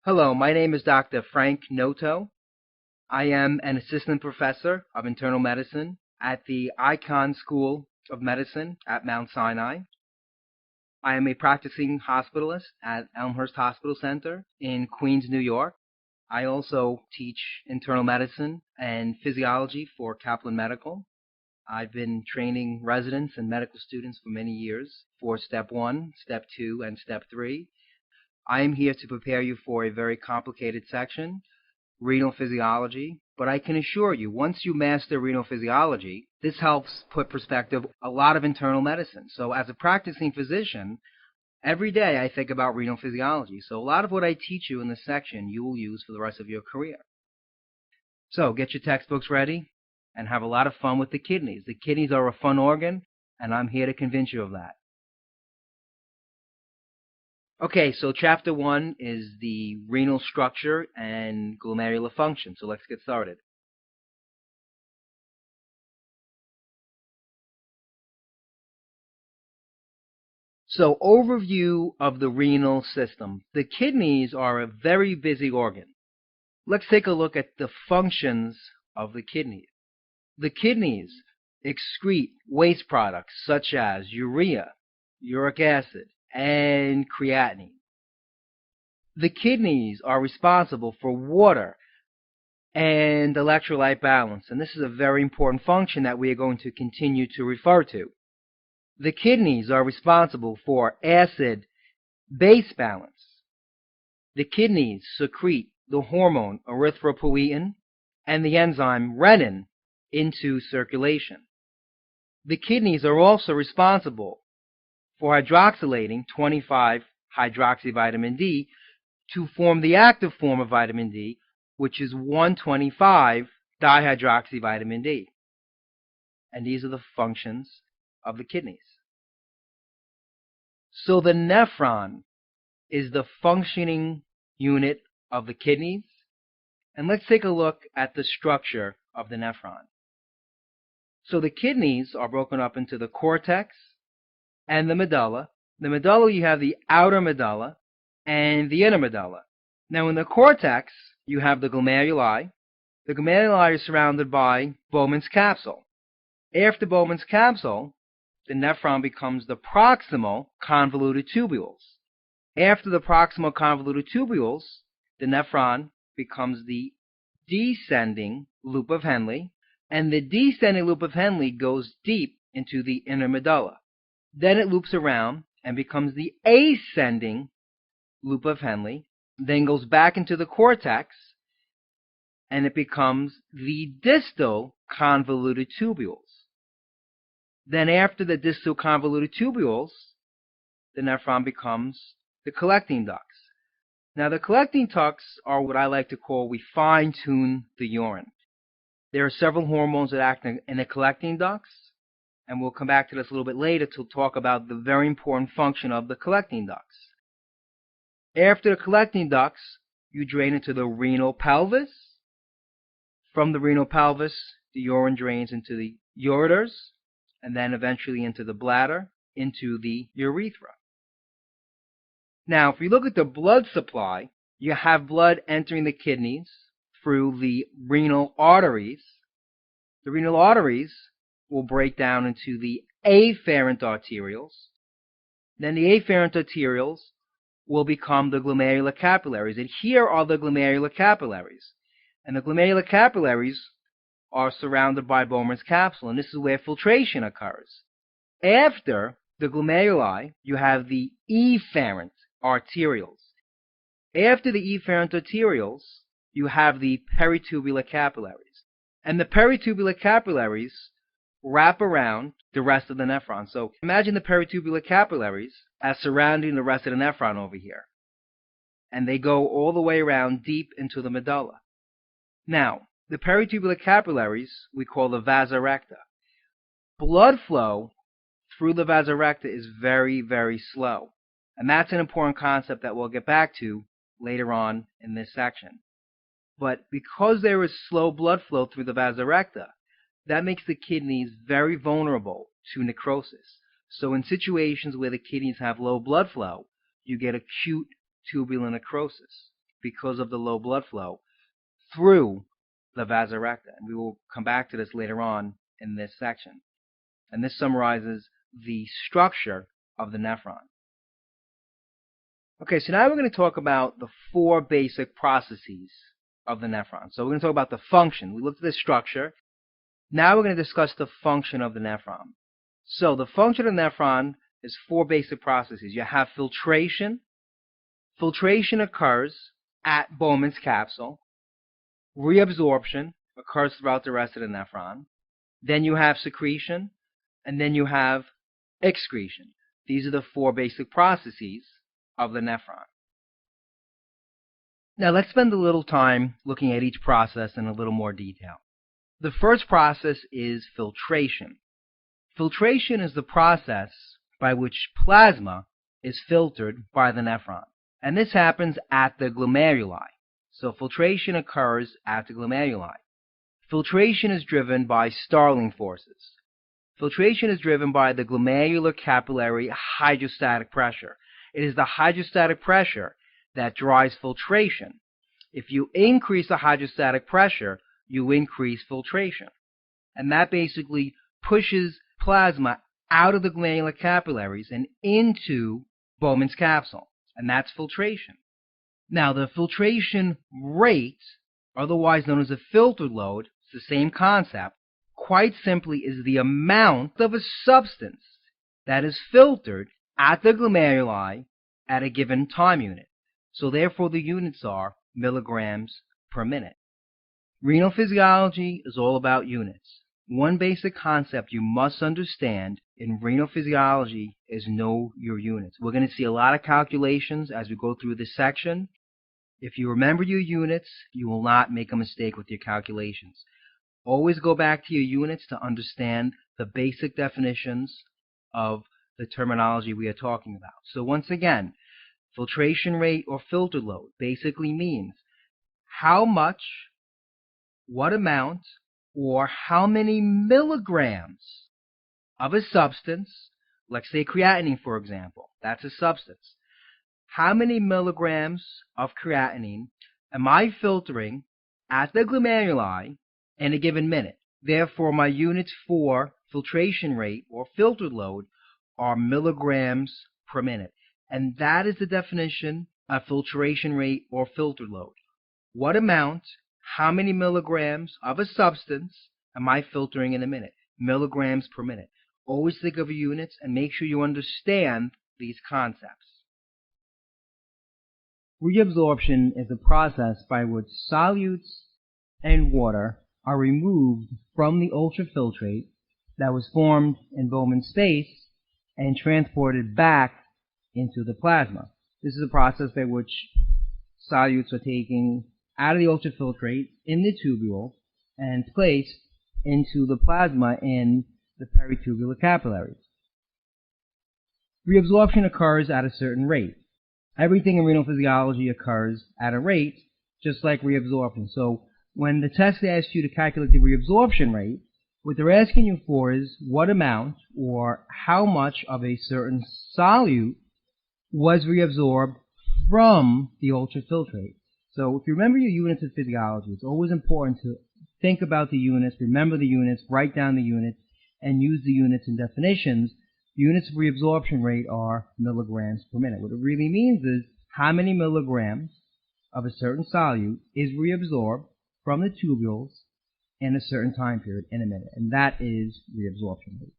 Hello, my name is Dr. Frank Noto. I am an assistant professor of internal medicine at the Icahn School of Medicine at Mount Sinai. I am a practicing hospitalist at Elmhurst Hospital Center in Queens, New York. I also teach internal medicine and physiology for Kaplan Medical. I've been training residents and medical students for many years for Step 1, Step 2, and Step 3. I am here to prepare you for a very complicated section, renal physiology, but I can assure you, once you master renal physiology, this helps put perspective a lot of internal medicine. So as a practicing physician, every day I think about renal physiology. So a lot of what I teach you in this section, you will use for the rest of your career. So get your textbooks ready and have a lot of fun with the kidneys. The kidneys are a fun organ, and I'm here to convince you of that. Okay, so chapter 1 is the renal structure and glomerular function. So let's get started. So overview of the renal system. The kidneys are a very busy organ. Let's take a look at the functions of the kidneys. The kidneys excrete waste products such as urea, uric acid, and creatinine. The kidneys are responsible for water and electrolyte balance, and this is a very important function that we are going to continue to refer to. The kidneys are responsible for acid-base balance. The kidneys secrete the hormone erythropoietin and the enzyme renin into circulation. The kidneys are also responsible for hydroxylating 25-hydroxyvitamin D to form the active form of vitamin D, which is 1,25-dihydroxyvitamin D. And these are the functions of the kidneys. So the nephron is the functioning unit of the kidneys. And let's take a look at the structure of the nephron. So the kidneys are broken up into the cortex and the medulla. The medulla, you have the outer medulla and the inner medulla. Now in the cortex, you have the glomeruli. The glomeruli are surrounded by Bowman's capsule. After Bowman's capsule, the nephron becomes the proximal convoluted tubules. After the proximal convoluted tubules, the nephron becomes the descending loop of Henle, and the descending loop of Henle goes deep into the inner medulla. Then it loops around and becomes the ascending loop of Henle, then goes back into the cortex, and it becomes the distal convoluted tubules. Then after the distal convoluted tubules, the nephron becomes the collecting ducts. Now the collecting ducts are what I like to call, we fine-tune the urine. There are several hormones that act in the collecting ducts, and we'll come back to this a little bit later to talk about the very important function of the collecting ducts. After the collecting ducts, you drain into the renal pelvis. From the renal pelvis, the urine drains into the ureters, and then eventually into the bladder, into the urethra. Now, if you look at the blood supply, you have blood entering the kidneys through the renal arteries. The renal arteries will break down into the afferent arterioles. Then the afferent arterioles will become the glomerular capillaries. And here are the glomerular capillaries. And the glomerular capillaries are surrounded by Bowman's capsule, and this is where filtration occurs. After the glomeruli, you have the efferent arterioles. After the efferent arterioles, you have the peritubular capillaries. And the peritubular capillaries wrap around the rest of the nephron. So imagine the peritubular capillaries as surrounding the rest of the nephron over here. And they go all the way around deep into the medulla. Now, the peritubular capillaries we call the vasa recta. Blood flow through the vasa recta is very, very slow. And that's an important concept that we'll get back to later on in this section. But because there is slow blood flow through the vasa recta, that makes the kidneys very vulnerable to necrosis. So in situations where the kidneys have low blood flow, you get acute tubular necrosis. because of the low blood flow through the vasa recta. And we will come back to this later on in this section. And this summarizes the structure of the nephron. Okay, so now we're going to talk about the four basic processes of the nephron. So we're going to talk about the function. We looked at the structure. Now we're going to discuss the function of the nephron. So the function of the nephron is four basic processes. You have filtration. Filtration occurs at Bowman's capsule. Reabsorption occurs throughout the rest of the nephron. Then you have secretion, and then you have excretion. These are the four basic processes of the nephron. Now let's spend a little time looking at each process in a little more detail. The first process is filtration. Filtration is the process by which plasma is filtered by the nephron. And this happens at the glomeruli. So filtration occurs at the glomeruli. Filtration is driven by Starling forces. Filtration is driven by the glomerular capillary hydrostatic pressure. It is the hydrostatic pressure that drives filtration. If you increase the hydrostatic pressure, you increase filtration. And that basically pushes plasma out of the glomerular capillaries and into Bowman's capsule. And that's filtration. Now, the filtration rate, otherwise known as a filtered load, it's the same concept, quite simply is the amount of a substance that is filtered at the glomeruli at a given time unit. So therefore the units are milligrams per minute. Renal physiology is all about units. One basic concept you must understand in renal physiology is know your units. We're going to see a lot of calculations as we go through this section. If you remember your units, you will not make a mistake with your calculations. Always go back to your units to understand the basic definitions of the terminology we are talking about. So once again, filtration rate or filter load basically means how much, what amount, or how many milligrams of a substance, let's say creatinine for example, that's a substance. How many milligrams of creatinine am I filtering at the glomeruli in a given minute? Therefore, my units for filtration rate or filter load are milligrams per minute. And that is the definition of filtration rate or filter load. What amount, how many milligrams of a substance am I filtering in a minute? Milligrams per minute. Always think of your units and make sure you understand these concepts. Reabsorption is a process by which solutes and water are removed from the ultrafiltrate that was formed in Bowman's space and transported back into the plasma. This is a process by which solutes are taken out of the ultrafiltrate in the tubule and placed into the plasma in the peritubular capillaries. Reabsorption occurs at a certain rate. Everything in renal physiology occurs at a rate just like reabsorption. So when the test asks you to calculate the reabsorption rate, what they're asking you for is what amount or how much of a certain solute was reabsorbed from the ultrafiltrate. So if you remember your units of physiology, it's always important to think about the units, remember the units, write down the units, and use the units and definitions. Units of reabsorption rate are milligrams per minute. What it really means is how many milligrams of a certain solute is reabsorbed from the tubules in a certain time period in a minute. And that is reabsorption rate.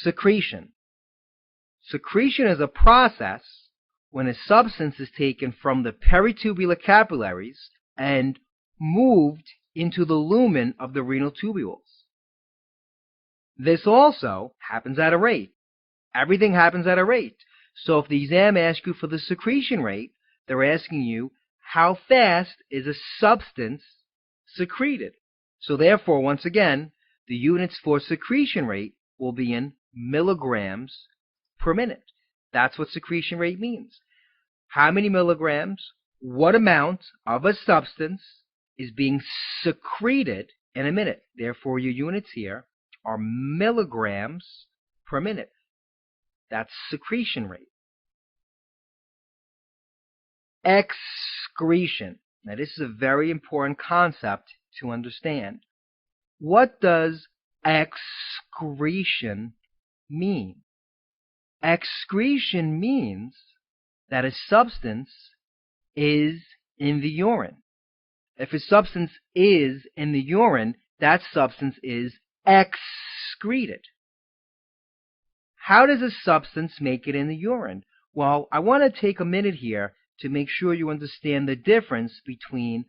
Secretion. Secretion is a process when a substance is taken from the peritubular capillaries and moved into the lumen of the renal tubules. This also happens at a rate. Everything happens at a rate. So if the exam asks you for the secretion rate, they're asking you how fast is a substance secreted. So therefore, once again, the units for secretion rate will be in milligrams per minute. That's what secretion rate means. How many milligrams, what amount of a substance is being secreted in a minute. Therefore, your units here are milligrams per minute. That's secretion rate. excretion. Now, this is a very important concept to understand. What does excretion mean? Excretion means that a substance is in the urine. If a substance is in the urine, that substance is excreted. How does a substance make it in the urine? Well, I want to take a minute here to make sure you understand the difference between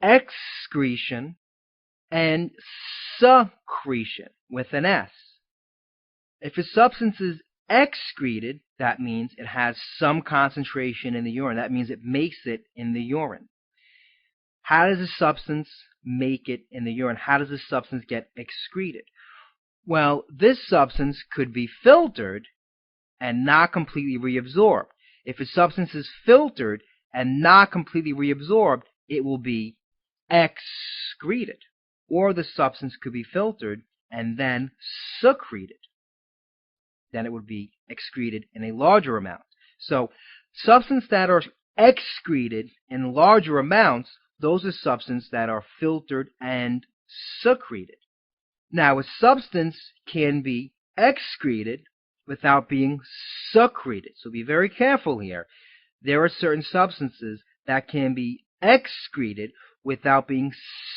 excretion and secretion with an S. If a substance is excreted, that means it has some concentration in the urine. That means it makes it in the urine. How does a substance make it in the urine? How does a substance get excreted? Well, this substance could be filtered and not completely reabsorbed. If a substance is filtered and not completely reabsorbed, it will be excreted. Or the substance could be filtered and then secreted. Then it would be excreted in a larger amount. So, substances that are excreted in larger amounts, those are substances that are filtered and secreted. Now, a substance can be excreted without being secreted. So be very careful here. There are certain substances that can be excreted without being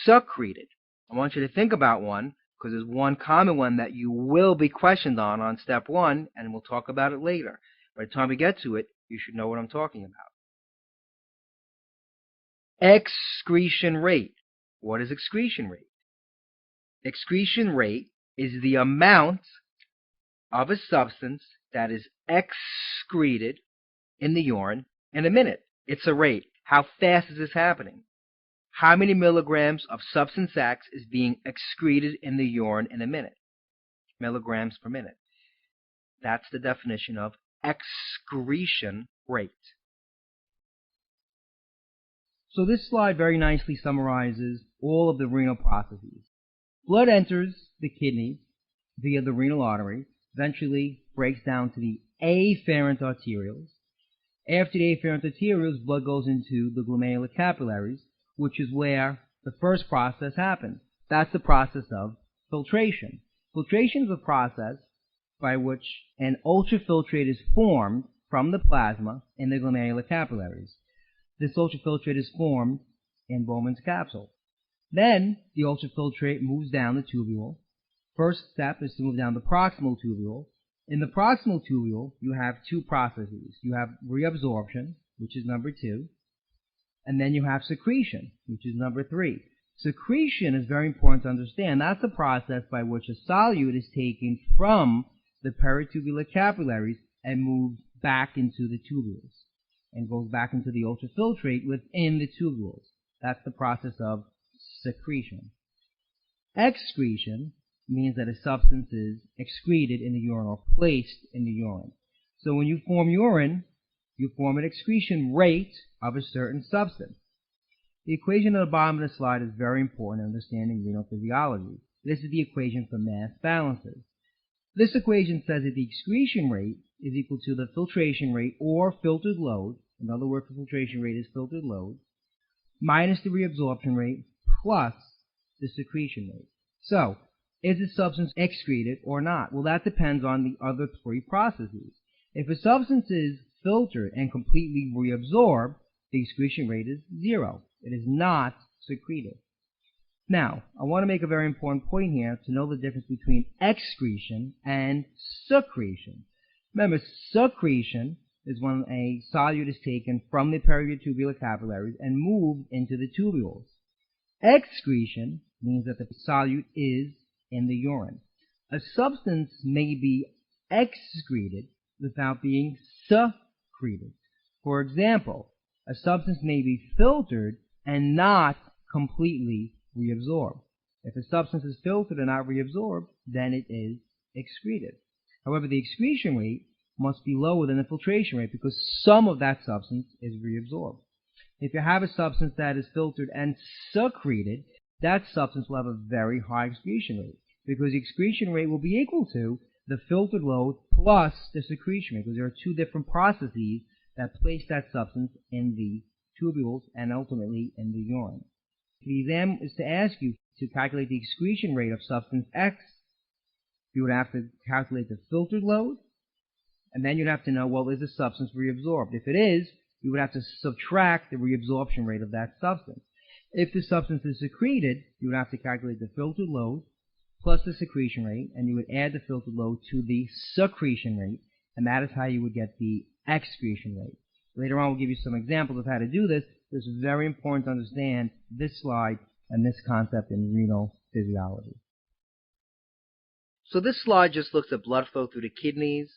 secreted. I want you to think about one, because there's one common one that you will be questioned on step 1, and we'll talk about it later. By the time we get to it, you should know what I'm talking about. Excretion rate. What is excretion rate? Excretion rate is the amount of a substance that is excreted in the urine in a minute. It's a rate. How fast is this happening? How many milligrams of substance X is being excreted in the urine in a minute? Milligrams per minute. That's the definition of excretion rate. So this slide very nicely summarizes all of the renal processes. Blood enters the kidneys via the renal artery, eventually breaks down to the afferent arterioles. After the afferent arterioles, blood goes into the glomerular capillaries, which is where the first process happens. That's the process of filtration. Filtration is a process by which an ultrafiltrate is formed from the plasma in the glomerular capillaries. This ultrafiltrate is formed in Bowman's capsule. Then the ultrafiltrate moves down the tubule. First step is to move down the proximal tubule. In the proximal tubule, you have two processes. You have reabsorption, which is number 2, and then you have secretion, which is number 3. Secretion is very important to understand. That's the process by which a solute is taken from the peritubular capillaries and moved back into the tubules and goes back into the ultrafiltrate within the tubules. That's the process of secretion. Excretion means that a substance is excreted in the urine or placed in the urine. So when you form urine, you form an excretion rate of a certain substance. The equation at the bottom of the slide is very important in understanding renal physiology. This is the equation for mass balances. This equation says that the excretion rate is equal to the filtration rate or filtered load. Another word for filtration rate is filtered load, minus the reabsorption rate plus the secretion rate. So, is the substance excreted or not? Well, that depends on the other 3 processes. If a substance is filtered and completely reabsorbed, the excretion rate is 0. It is not secreted. Now, I want to make a very important point here to know the difference between excretion and secretion. Remember, secretion is when a solute is taken from the peritubular capillaries and moved into the tubules. Excretion means that the solute is in the urine. A substance may be excreted without being secreted. For example, a substance may be filtered and not completely reabsorbed. If a substance is filtered and not reabsorbed, then it is excreted. However, the excretion rate must be lower than the filtration rate because some of that substance is reabsorbed. If you have a substance that is filtered and secreted, that substance will have a very high excretion rate because the excretion rate will be equal to the filtered load plus the secretion rate because there are 2 different processes that place that substance in the tubules and ultimately in the urine. The exam is to ask you to calculate the excretion rate of substance X. You would have to calculate the filtered load, and then you'd have to know, well, is the substance reabsorbed? If it is, you would have to subtract the reabsorption rate of that substance. If the substance is secreted, you would have to calculate the filtered load plus the secretion rate, and you would add the filtered load to the secretion rate, and that is how you would get the excretion rate. Later on, we'll give you some examples of how to do this. It's very important to understand this slide and this concept in renal physiology. So this slide just looks at blood flow through the kidneys.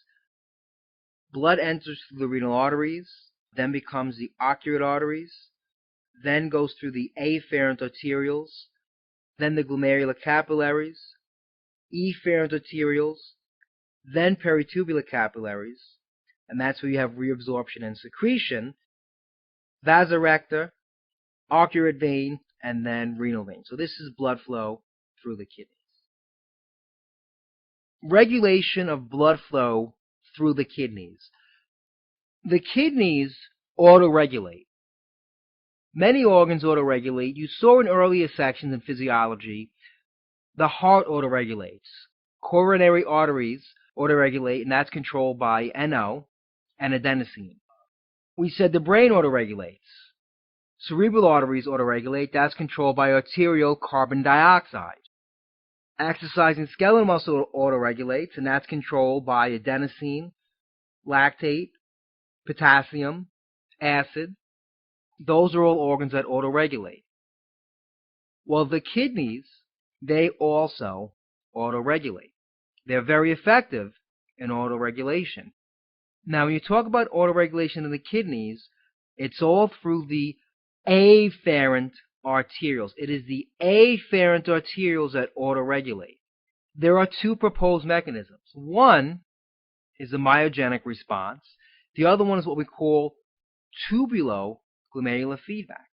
Blood enters through the renal arteries, then becomes the ocular arteries, then goes through the afferent arterioles, then the glomerular capillaries, efferent arterioles, then peritubular capillaries, and that's where you have reabsorption and secretion, vasorector, arcuate vein, and then renal vein. So this is blood flow through the kidneys. Regulation of blood flow through the kidneys. The kidneys autoregulate. Many organs autoregulate. You saw in earlier sections in physiology, the heart autoregulates. Coronary arteries autoregulate, and that's controlled by NO and adenosine. We said the brain autoregulates. Cerebral arteries autoregulate. That's controlled by arterial carbon dioxide. Exercising skeletal muscle autoregulates, and that's controlled by adenosine, lactate, potassium, acid. Those are all organs that autoregulate. Well, the kidneys, they also autoregulate. They're very effective in autoregulation. Now, when you talk about autoregulation in the kidneys, it's all through the afferent arterioles. It is the afferent arterioles that autoregulate. There are two proposed mechanisms. One is the myogenic response. The other one is what we call tubuloglomerular feedback.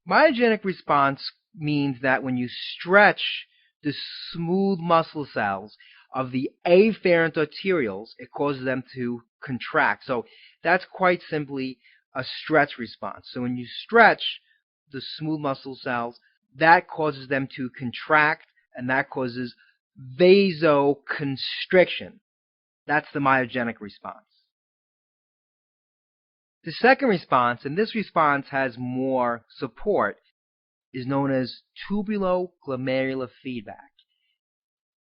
Myogenic response means that when you stretch the smooth muscle cells of the afferent arterioles, it causes them to contract. So that's quite simply a stretch response. So when you stretch the smooth muscle cells, that causes them to contract, and that causes vasoconstriction. That's the myogenic response. The second response, and this response has more support, is known as tubuloglomerular feedback.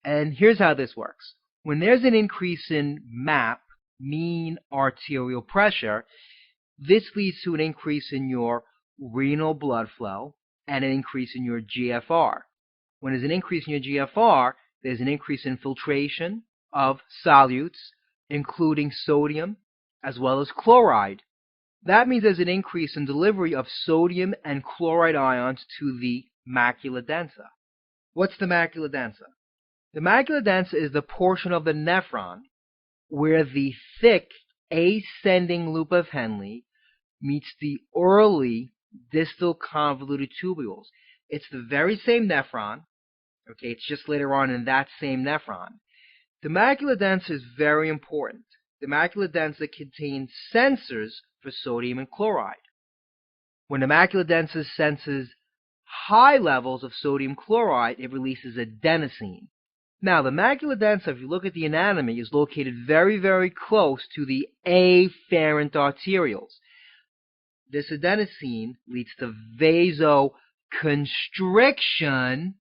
And here's how this works. When there's an increase in MAP, mean arterial pressure, this leads to an increase in your renal blood flow and an increase in your GFR. When there's an increase in your GFR, there's an increase in filtration of solutes, including sodium as well as chloride. That means there's an increase in delivery of sodium and chloride ions to the macula densa. What's the macula densa? The macula densa is the portion of the nephron where the thick ascending loop of Henle meets the early distal convoluted tubules. It's the very same nephron. Okay, it's just later on in that same nephron. The macula densa is very important. The macula densa contains sensors for sodium and chloride. When the macula densa senses high levels of sodium chloride, it releases adenosine. Now, the macula densa, if you look at the anatomy, is located very, very close to the afferent arterioles. This adenosine leads to vasoconstriction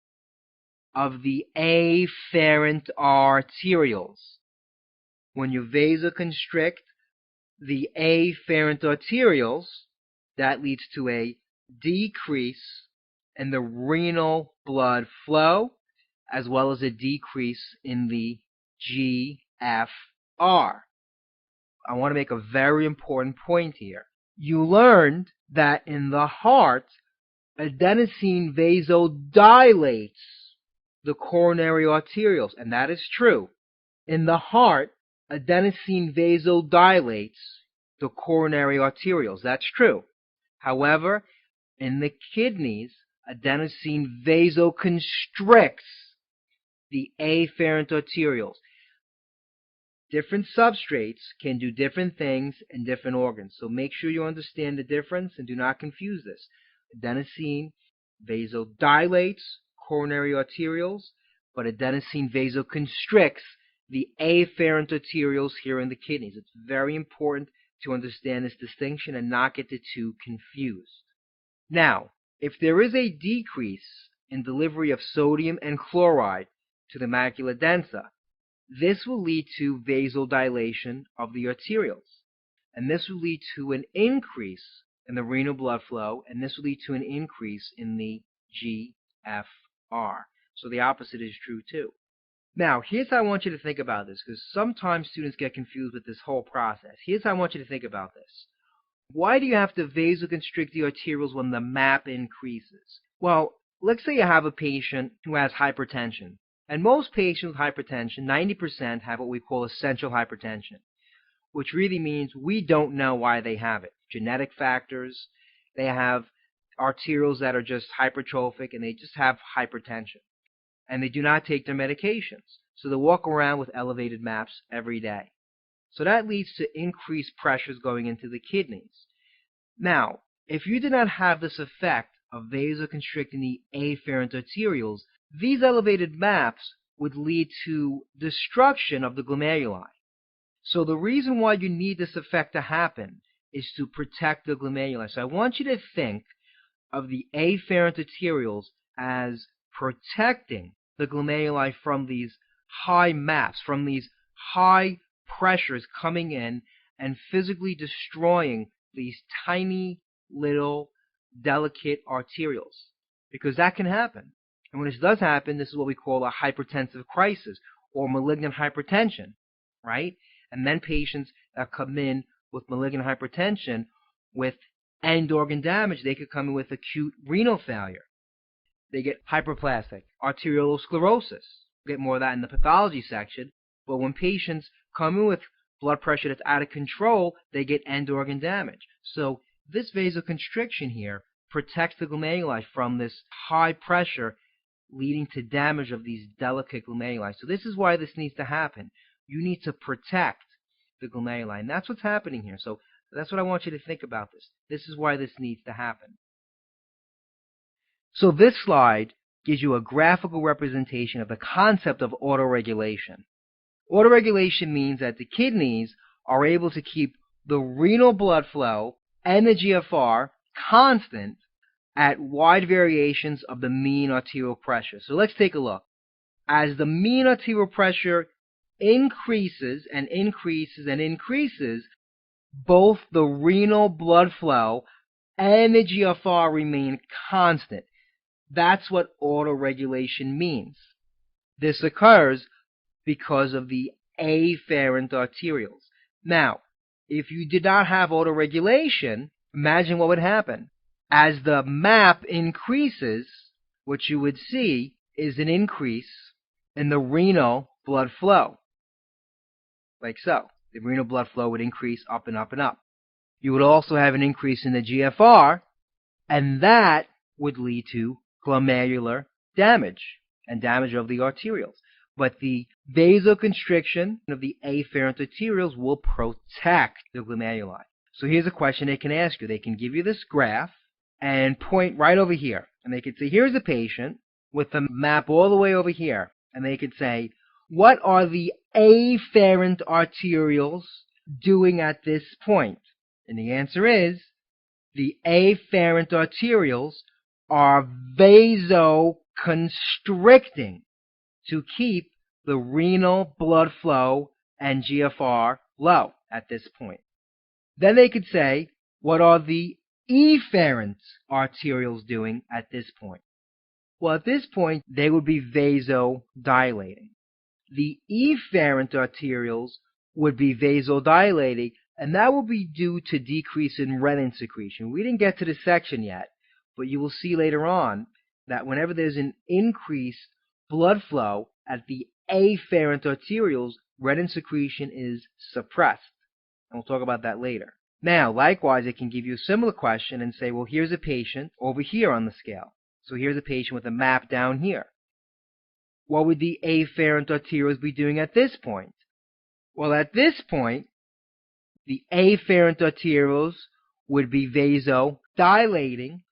of the afferent arterioles. When you vasoconstrict the afferent arterioles, that leads to a decrease in the renal blood flow, as well as a decrease in the GFR. I want to make a very important point here. You learned that in the heart, adenosine vasodilates the coronary arterioles, and that is true. In the heart, adenosine vasodilates the coronary arterioles. That's true. However, in the kidneys, adenosine vasoconstricts the afferent arterioles. Different substrates can do different things in different organs. So make sure you understand the difference and do not confuse this. Adenosine vasodilates coronary arterioles, but adenosine vasoconstricts the afferent arterioles here in the kidneys. It's very important to understand this distinction and not get the two confused. Now, if there is a decrease in delivery of sodium and chloride to the macula densa, this will lead to vasodilation of the arterioles, and this will lead to an increase in the renal blood flow, and this will lead to an increase in the GFR. So the opposite is true too. Now, here's how I want you to think about this, because sometimes students get confused with this whole process. Here's how I want you to think about this. Why do you have to vasoconstrict the arterioles when the MAP increases? Well, let's say you have a patient who has hypertension. And most patients with hypertension, 90%, have what we call essential hypertension, which really means we don't know why they have it. Genetic factors, they have arterioles that are just hypertrophic, and they just have hypertension. And they do not take their medications. So they walk around with elevated MAPs every day. So that leads to increased pressures going into the kidneys. Now, if you did not have this effect of vasoconstricting the afferent arterioles, these elevated MAPs would lead to destruction of the glomeruli. So the reason why you need this effect to happen is to protect the glomeruli. So I want you to think of the afferent arterioles as protecting the glomeruli from these high MAPs, from these high pressures coming in and physically destroying these tiny little delicate arterioles, because that can happen. And when this does happen, this is what we call a hypertensive crisis or malignant hypertension, right? And then patients that come in with malignant hypertension with end organ damage, they could come in with acute renal failure. They get hyperplastic arteriolosclerosis. We'll get more of that in the pathology section. But when patients come in with blood pressure that's out of control, they get end organ damage. So this vasoconstriction here protects the glomeruli from this high pressure leading to damage of these delicate glomeruli. So this is why this needs to happen. You need to protect the glomeruli, and that's what's happening here. So that's what I want you to think about this. This is why this needs to happen. So this slide gives you a graphical representation of the concept of autoregulation. Autoregulation means that the kidneys are able to keep the renal blood flow and the GFR constant at wide variations of the mean arterial pressure. So let's take a look. As the mean arterial pressure increases and increases and increases, both the renal blood flow and the GFR remain constant. That's what autoregulation means. This occurs because of the afferent arterioles. Now, if you did not have autoregulation, imagine what would happen. As the MAP increases, what you would see is an increase in the renal blood flow. Like so. The renal blood flow would increase up and up and up. You would also have an increase in the GFR, and that would lead to glomerular damage and damage of the arterioles. But the vasoconstriction of the afferent arterioles will protect the glomeruli. So here's a question they can ask you. They can give you this graph and point right over here. And they could say, here's a patient with the MAP all the way over here. And they could say, what are the afferent arterioles doing at this point? And the answer is, the afferent arterioles are vasoconstricting to keep the renal blood flow and GFR low at this point. Then they could say, what are the efferent arterioles doing at this point? Well, at this point, they would be vasodilating. The efferent arterioles would be vasodilating, and that will be due to decrease in renin secretion. We didn't get to this section yet, but you will see later on that whenever there's an increased blood flow at the afferent arterioles, renin secretion is suppressed. And we'll talk about that later. Now, likewise, it can give you a similar question and say, well, here's a patient over here on the scale. So here's a patient with a MAP down here. What would the afferent arterioles be doing at this point? Well, at this point, the afferent arterioles would be vasodilating,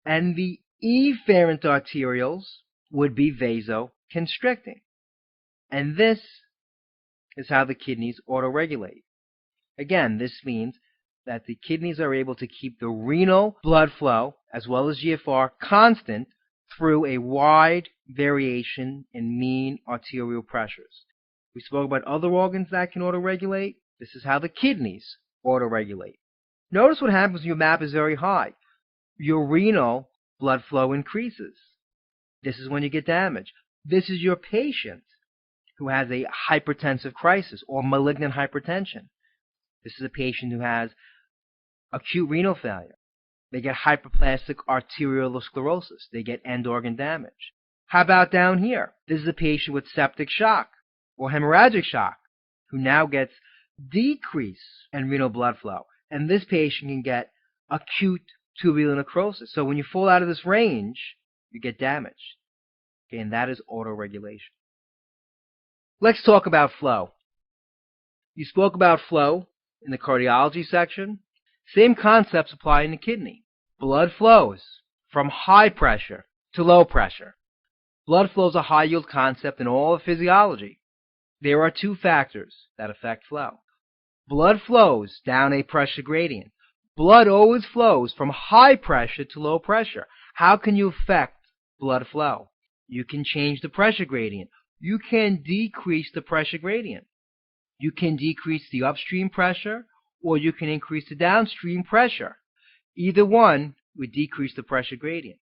and the efferent arterioles would be vasoconstricting. And this is how the kidneys autoregulate. Again, this means that the kidneys are able to keep the renal blood flow as well as GFR constant through a wide variation in mean arterial pressures. We spoke about other organs that can autoregulate. This is how the kidneys autoregulate. Notice what happens when your MAP is very high. Your renal blood flow increases. This is when you get damage. This is your patient who has a hypertensive crisis or malignant hypertension. This is a patient who has acute renal failure. They get hyperplastic arteriolosclerosis. They get end organ damage. How about down here? This is a patient with septic shock or hemorrhagic shock who now gets decrease in renal blood flow. And this patient can get acute tubular necrosis. So when you fall out of this range, you get damage. Okay, and that is autoregulation. Let's talk about flow. You spoke about flow in the cardiology section. Same concepts apply in the kidney. Blood flows from high pressure to low pressure. Blood flow is a high yield concept in all of physiology. There are two factors that affect flow. Blood flows down a pressure gradient. Blood always flows from high pressure to low pressure. How can you affect blood flow? You can change the pressure gradient. You can decrease the pressure gradient. You can decrease the upstream pressure, or you can increase the downstream pressure. Either one would decrease the pressure gradient.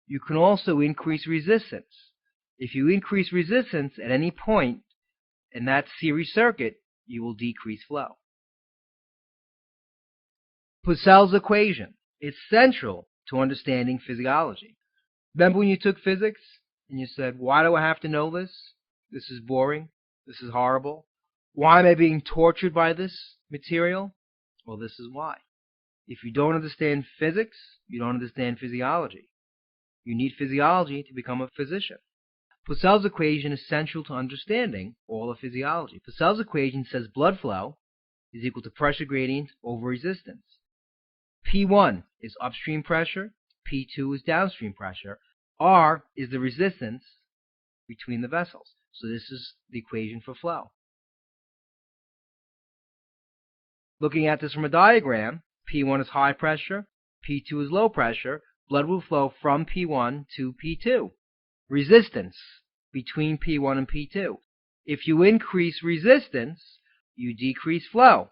You can also increase resistance. If you increase resistance at any point in that series circuit, you will decrease flow. Pucell's equation is central to understanding physiology. Remember when you took physics and you said, why do I have to know this? This is boring. This is horrible. Why am I being tortured by this material? Well, this is why. If you don't understand physics, you don't understand physiology. You need physiology to become a physician. Pucell's equation is central to understanding all of physiology. Pucell's equation says blood flow is equal to pressure gradient over resistance. P1 is upstream pressure, P2 is downstream pressure, R is the resistance between the vessels. So this is the equation for flow. Looking at this from a diagram, P1 is high pressure, P2 is low pressure. Blood will flow from P1 to P2. Resistance between P1 and P2. If you increase resistance, you decrease flow.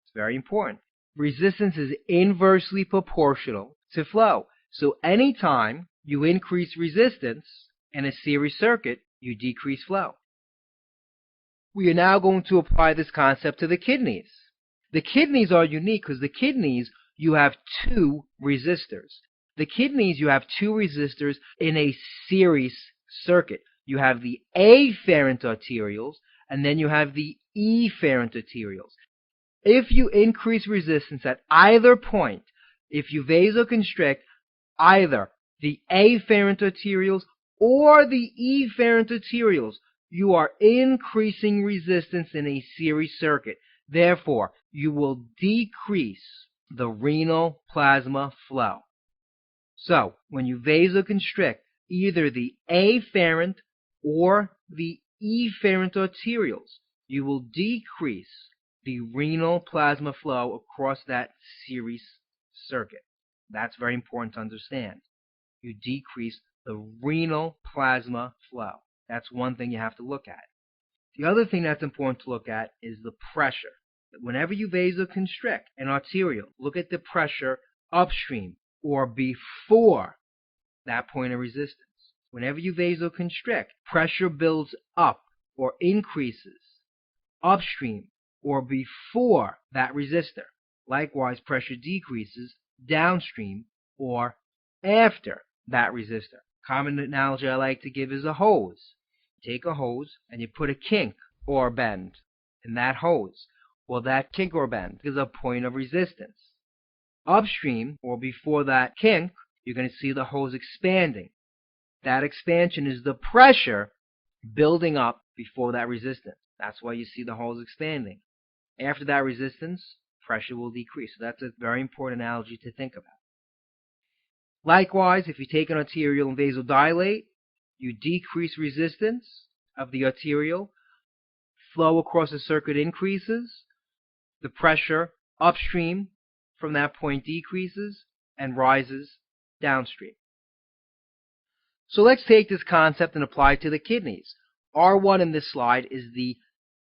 It's very important. Resistance is inversely proportional to flow. So anytime you increase resistance in a series circuit, you decrease flow. We are now going to apply this concept to the kidneys. The kidneys are unique because the kidneys, you have two resistors. The kidneys, you have two resistors in a series circuit. You have the afferent arterioles, and then you have the efferent arterioles. If you increase resistance at either point, if you vasoconstrict either the afferent arterioles or the efferent arterioles, you are increasing resistance in a series circuit. Therefore, you will decrease the renal plasma flow. So, when you vasoconstrict either the afferent or the efferent arterioles, you will decrease the renal plasma flow across that series circuit. That's very important to understand. You decrease the renal plasma flow. That's one thing you have to look at. The other thing that's important to look at is the pressure. Whenever you vasoconstrict an arteriole, look at the pressure upstream or before that point of resistance. Whenever you vasoconstrict, pressure builds up or increases upstream or before that resistor. Likewise, pressure decreases downstream or after that resistor. Common analogy I like to give is a hose. You take a hose and you put a kink or bend in that hose. Well, that kink or bend is a point of resistance. Upstream or before that kink, you're going to see the hose expanding. That expansion is the pressure building up before that resistance. That's why you see the holes expanding. After that resistance, pressure will decrease. So that's a very important analogy to think about. Likewise, if you take an arteriole and vasodilate, you decrease resistance of the arteriole, flow across the circuit increases, the pressure upstream from that point decreases and rises downstream. So let's take this concept and apply it to the kidneys. R1 in this slide is the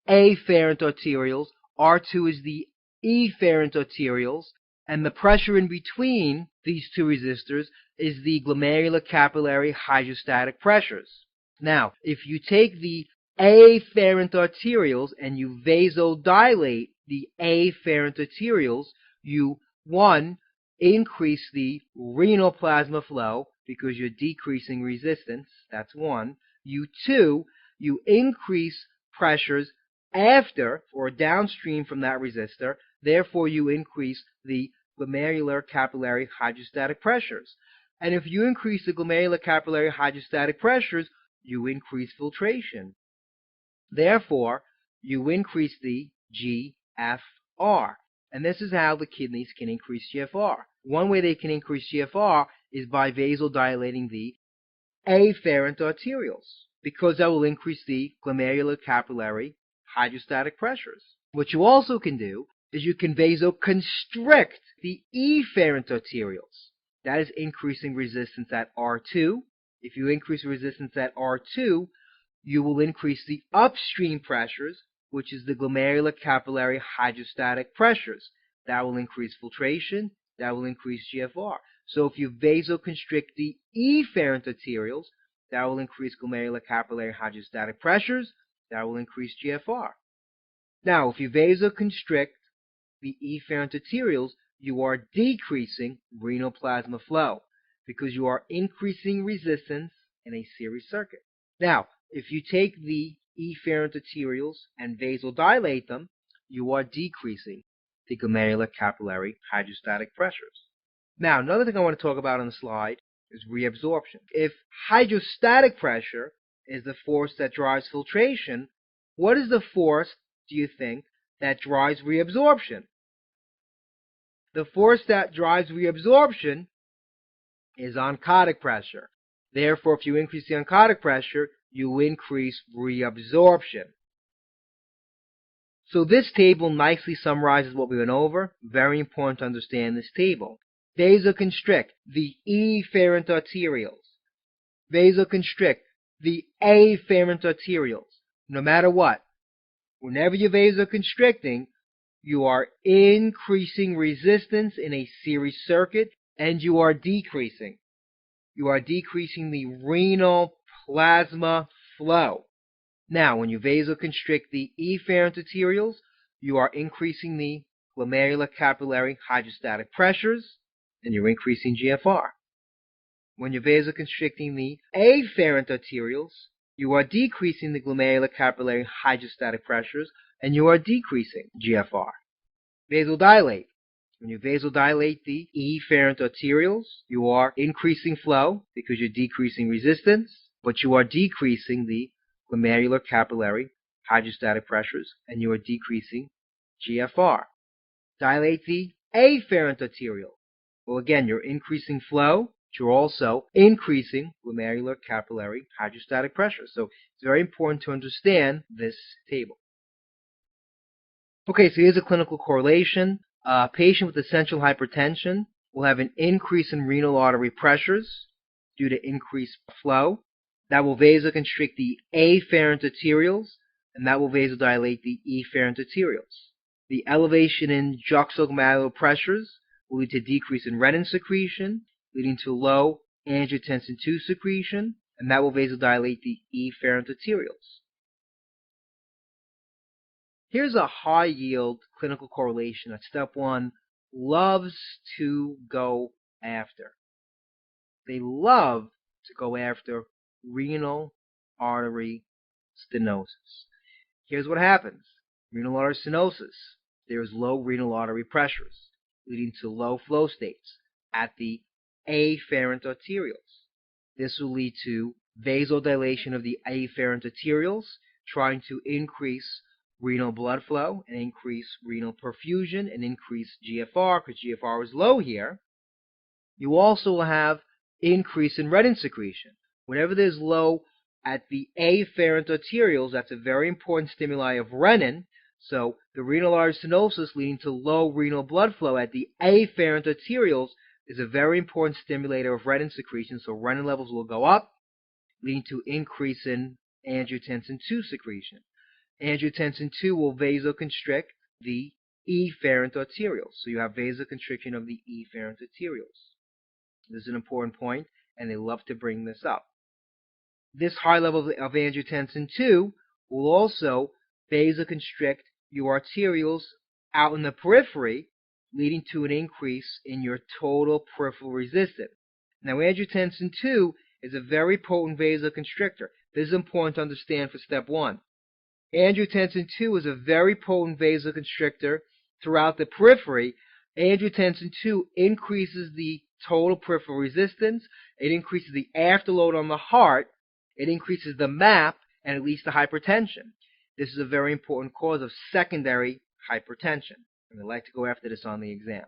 afferent arterioles, R2 is the efferent arterioles, and the pressure in between these two resistors is the glomerular capillary hydrostatic pressures. Now, if you take the afferent arterioles and you vasodilate the afferent arterioles, you, one, increase the renal plasma flow because you're decreasing resistance. That's one. You, two, you increase pressures after or downstream from that resistor. Therefore, you increase the glomerular capillary hydrostatic pressures. And if you increase the glomerular capillary hydrostatic pressures, you increase filtration. Therefore, you increase the GFR. And this is how the kidneys can increase GFR. One way they can increase GFR is by vasodilating the afferent arterioles, because that will increase the glomerular capillary hydrostatic pressures. What you also can do is you can vasoconstrict the efferent arterioles. That is increasing resistance at R2. If you increase resistance at R2, you will increase the upstream pressures, which is the glomerular capillary hydrostatic pressures. That will increase filtration. That will increase GFR. So if you vasoconstrict the efferent arterioles, that will increase glomerular capillary hydrostatic pressures. That will increase GFR. Now, if you vasoconstrict the efferent arterioles, you are decreasing renal plasma flow because you are increasing resistance in a series circuit. Now, if you take the efferent arterioles and vasodilate them, you are decreasing the glomerular capillary hydrostatic pressures. Now, another thing I want to talk about on the slide is reabsorption. If hydrostatic pressure is the force that drives filtration, what is the force, do you think, that drives reabsorption? The force that drives reabsorption is oncotic pressure. Therefore, if you increase the oncotic pressure, you increase reabsorption. So this table nicely summarizes what we went over. Very important to understand this table. Vasoconstrict the efferent arterioles. Vasoconstrict the afferent arterioles. No matter what, whenever you're vasoconstricting, you are increasing resistance in a series circuit, and you are decreasing. You are decreasing the renal plasma flow. Now, when you vasoconstrict the efferent arterioles, you are increasing the glomerular capillary hydrostatic pressures, and you're increasing GFR. When you're vasoconstricting the afferent arterioles, you are decreasing the glomerular capillary hydrostatic pressures, and you are decreasing GFR. Vasodilate. When you vasodilate the efferent arterioles, you are increasing flow because you're decreasing resistance, but you are decreasing the glomerular capillary hydrostatic pressures, and you are decreasing GFR. Dilate the afferent arteriole. Well, again, you're increasing flow, but you're also increasing glomerular capillary hydrostatic pressure. So it's very important to understand this table. Okay, so here's a clinical correlation. A patient with essential hypertension will have an increase in renal artery pressures due to increased flow. That will vasoconstrict the afferent arterioles, and that will vasodilate the efferent arterioles. The elevation in juxtaglomerular pressures will lead to decrease in renin secretion, leading to low angiotensin II secretion, and that will vasodilate the efferent arterioles. Here's a high-yield clinical correlation that step 1 loves to go after. They love to go after renal artery stenosis. Here's what happens. Renal artery stenosis. There is low renal artery pressures, leading to low flow states at the afferent arterioles. This will lead to vasodilation of the afferent arterioles. trying to increase renal blood flow and increase renal perfusion and increase GFR, because GFR is low here. You also will have increase in renin secretion. Whenever there's low at the afferent arterioles, that's a very important stimuli of renin. So the renal artery stenosis leading to low renal blood flow at the afferent arterioles is a very important stimulator of renin secretion. So renin levels will go up, leading to increase in angiotensin II secretion. Angiotensin II will vasoconstrict the efferent arterioles. So you have vasoconstriction of the efferent arterioles. This is an important point, and they love to bring this up. This high level of angiotensin II will also vasoconstrict your arterioles out in the periphery, leading to an increase in your total peripheral resistance. Now, angiotensin II is a very potent vasoconstrictor. This is important to understand for step 1. Angiotensin II is a very potent vasoconstrictor throughout the periphery. Angiotensin II increases the total peripheral resistance, it increases the afterload on the heart, it increases the MAP, and it leads to hypertension. This is a very important cause of secondary hypertension, and we like to go after this on the exam.